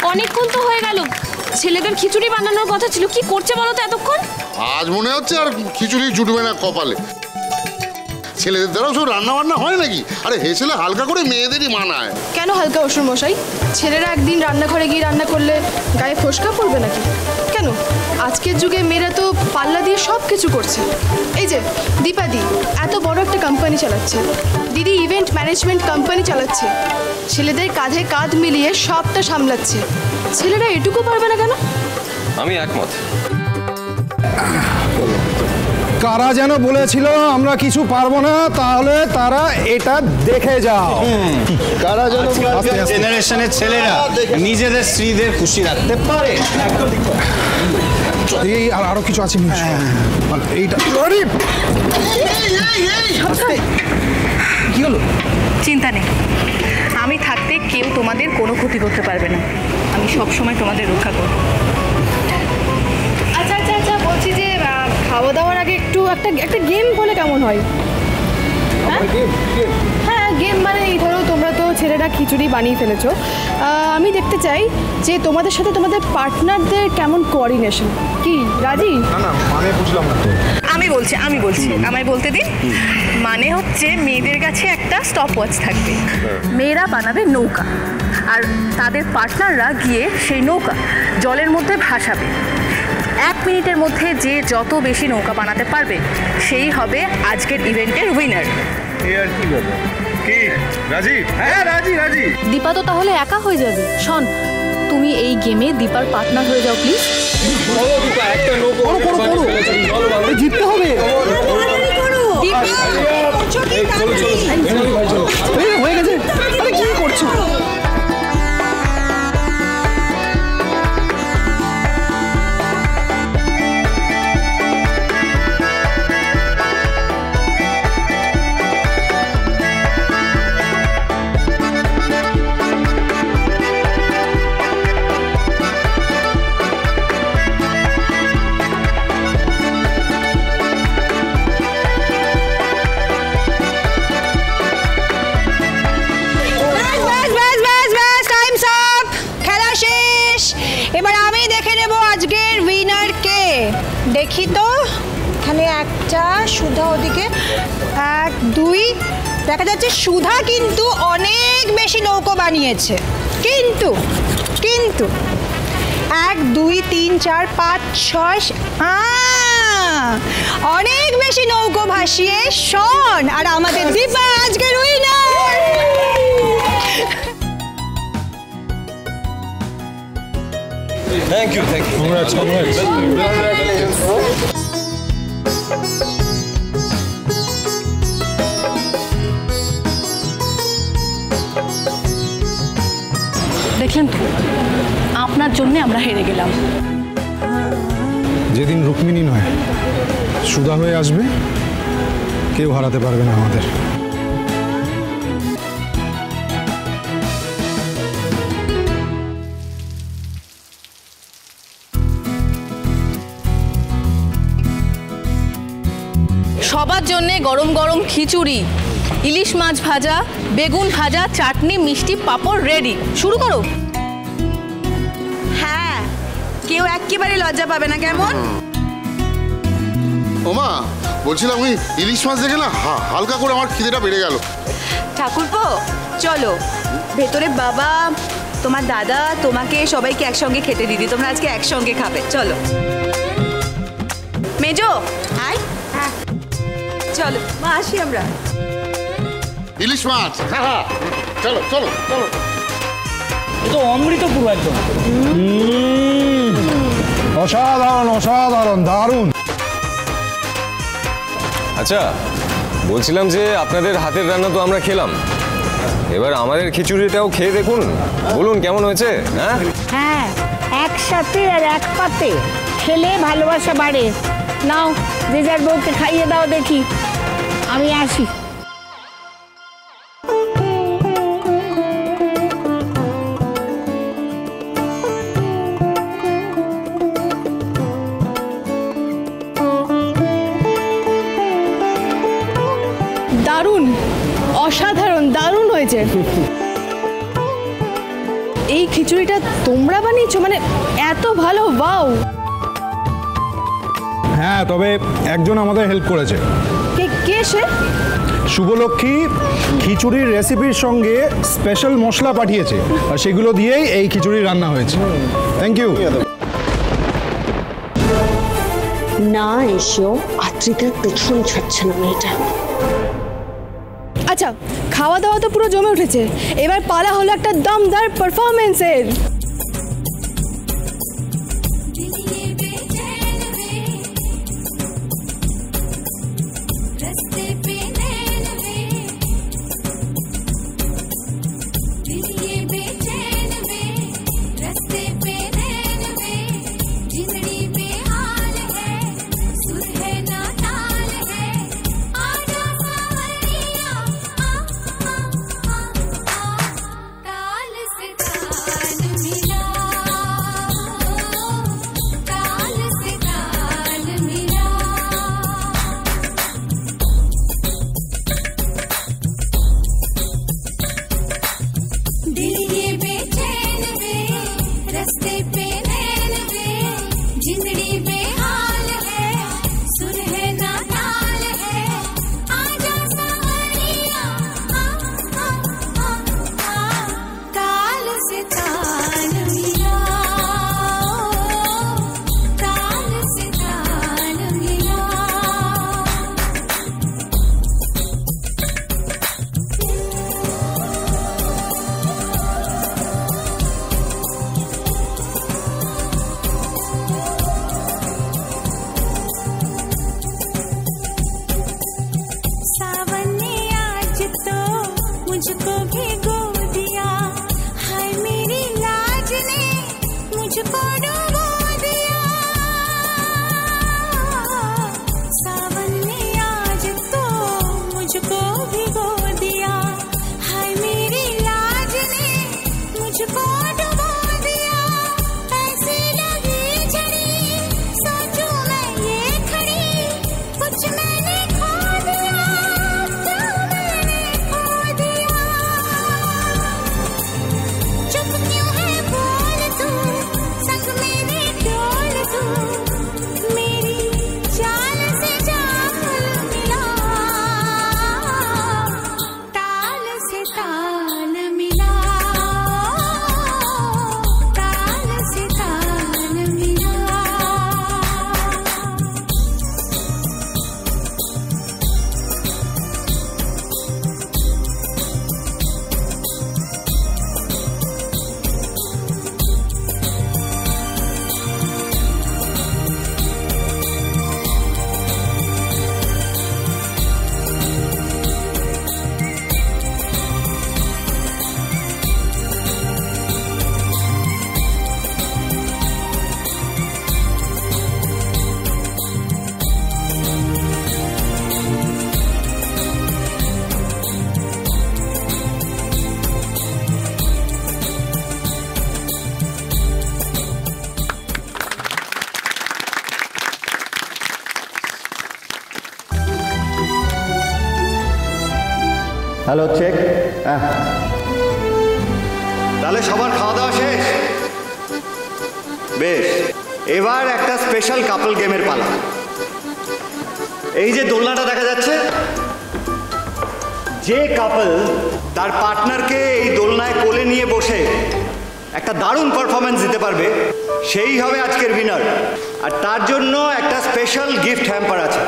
অনেকক্ষণ তো হয়ে গেল, ছেলেদের খিচুড়ি বানানোর কথা ছিল, কি করছে বলো তো এতক্ষণ? আজ মনে হচ্ছে আর খিচুড়ি জুটবে না কপালে। ছেলেদের দ্বারাও সব রান্না বান্না হয় নাকি? আরে হেসেলে হালকা করে মেয়েদেরই মানায়। কেন হালকা অসুর মশাই? ছেলেরা একদিন রান্নাঘরে গিয়ে রান্না করলে গায়ে ফোসকা পড়বে নাকি? কেন, আজকের যুগে মেয়েরা তো পাল্লা দিয়ে সব কিছু করছে। এই যে দীপাদি এত বড় একটা কোম্পানি চালাচ্ছে, দিদি ইভেন্ট ম্যানেজমেন্ট কোম্পানি চালাচ্ছে, ছেলেদের কাঁধে কাঁধ মিলিয়ে সবটা সামলাচ্ছে। ছেলেরা এটুকু পারবে না কেন? আমি একমত। কারা যেন বলেছিল আমরা কিছু পারবো না, তাহলে তারা এটা দেখে যাও। কারা যেন জেনারেশনের ছেলেরা নিজেদের স্ত্রীদের খুশি রাখতে পারে। এই আরো কিছু আছে এইটা কি হলো? চিন্তা নেই, আমি থাকতে কেউ তোমাদের কোনো ক্ষতি করতে পারবে না। আমি সব সময় তোমাদের রক্ষা করব। আচ্ছা আচ্ছা আচ্ছা, বলছি যে খাওয়া দাওয়ার আগে একটু একটা গেম বলে কেমন হয়? হ্যাঁ, গেম মানে এই ধরো তোমরা তো ছেলেরা খিচুড়ি বানিয়ে ফেলেছো, আমি দেখতে চাই যে তোমাদের সাথে তোমাদের পার্টনারদের কেমন কোঅর্ডিনেশন। কি রাজি? না মানে বুঝলাম না। আমি বলছি আমায় বলতে দিন। মানে হচ্ছে মেয়েদের কাছে একটা স্টপ ওয়াচ থাকবে, মেয়েরা বানাবে নৌকা, আর তাদের পার্টনাররা গিয়ে সেই নৌকা জলের মধ্যে ভাসাবে। 1 মিনিটের মধ্যে যে যত বেশি নৌকা বানাতে পারবে সেই হবে আজকের ইভেন্টের উইনার। কি রাজি? হ্যাঁ রাজি রাজি। দীপা তো তাহলে একা হয়ে যাবে। শোন, তুমি এই গেমে দীপার পার্টনার হয়ে যাও প্লিজ। জিততে হবে। হয়ে গেছে। আরে কি করছো? দেখি তো, এখানে একটা, সুধা ওদিকে 1 2 দেখা যাচ্ছে সুধা কিন্তু অনেক বেশি নৌকো বানিয়েছে। কিন্তু 1 2 3 4 5 6 অনেক বেশি নৌকো ভাসিয়ে শোন আর আমাদের দীপা আজকের উইনার। Thank you. Congrats. দেখলেন তো, আপনার জন্য আমরা হেরে গেলাম। যেদিন রুক্মিণী নয় সুধা হয়ে আসবে, কেউ হারাতে পারবে না আমাদের। সবার জন্যে গরম গরম খিচুড়ি, ইলিশ মাছ ভাজা, বেগুন ভাজা, চাটনি, মিষ্টি, পাঁপড় রেডি। শুরু করো। হ্যাঁ, কেউ একেবারে লজ্জা পাবে না, কেমন? ওমা, বলছিলাম ওই ইলিশ মাছ দেখে না হালকা করে আমার খিদেটা বেড়ে গেল। ঠাকুরপো চলো ভেতরে, বাবা, তোমার দাদা, তোমাকে সবাইকে একসঙ্গে খেতে দিদি, তোমরা আজকে একসঙ্গে খাবে। চলো মেজো, আয়। চলো মা, আসি আমরা। ইলিশ মাছ, চলো চলো চলো। তো অমৃত পুরো একদম। অসাধারণ, দারুণ। আচ্ছা, বলছিলাম যে আপনাদের হাতের রান্না তো আমরা খেলাম, এবার আমাদের খিচুড়িটাও খেয়ে দেখুন, বলুন কেমন হয়েছে। হ্যাঁ, একসাথে আর এক পাতে খেলে ভালোবাসা বাড়ে। নাও, যে যার বউকে খাইয়ে দাও দেখি। আমি আসি। দারুণ, অসাধারণ, দারুণ হয়েছে। এই খিচুড়িটা তোমরা বানিয়েছো? মানে এত ভালো, ওয়াও! হ্যাঁ, তবে একজন আমাদের হেল্প করেছে। কে সে? শুভলক্ষ্মী খিচুড়ির রেসিপির সঙ্গে স্পেশাল মশলা পাঠিয়েছে, আর সেগুলো দিয়েই এই খিচুড়ি রান্না হয়েছে। Thank you. না এসেও আত্রিকার পেছন ছাড়ছে না মেয়েটা। আচ্ছা, খাওয়া দাওয়া তো পুরো জমে উঠেছে, এবার পালা হলো একটা দমদার পারফরমেন্সের। Hello, check. তাহলে সবার খাওয়া দাওয়া শেষ? বেশ, এবার একটা স্পেশাল কাপল গেমের পালা। এই যে দোলনাটা দেখা যাচ্ছে, যে কাপল তার পার্টনারকে এই দোলনায় কোলে নিয়ে বসে একটা দারুণ পারফরমেন্স দিতে পারবে, সেই হবে আজকের উইনার। আর তার জন্য একটা স্পেশাল গিফট হ্যাম্পার আছে।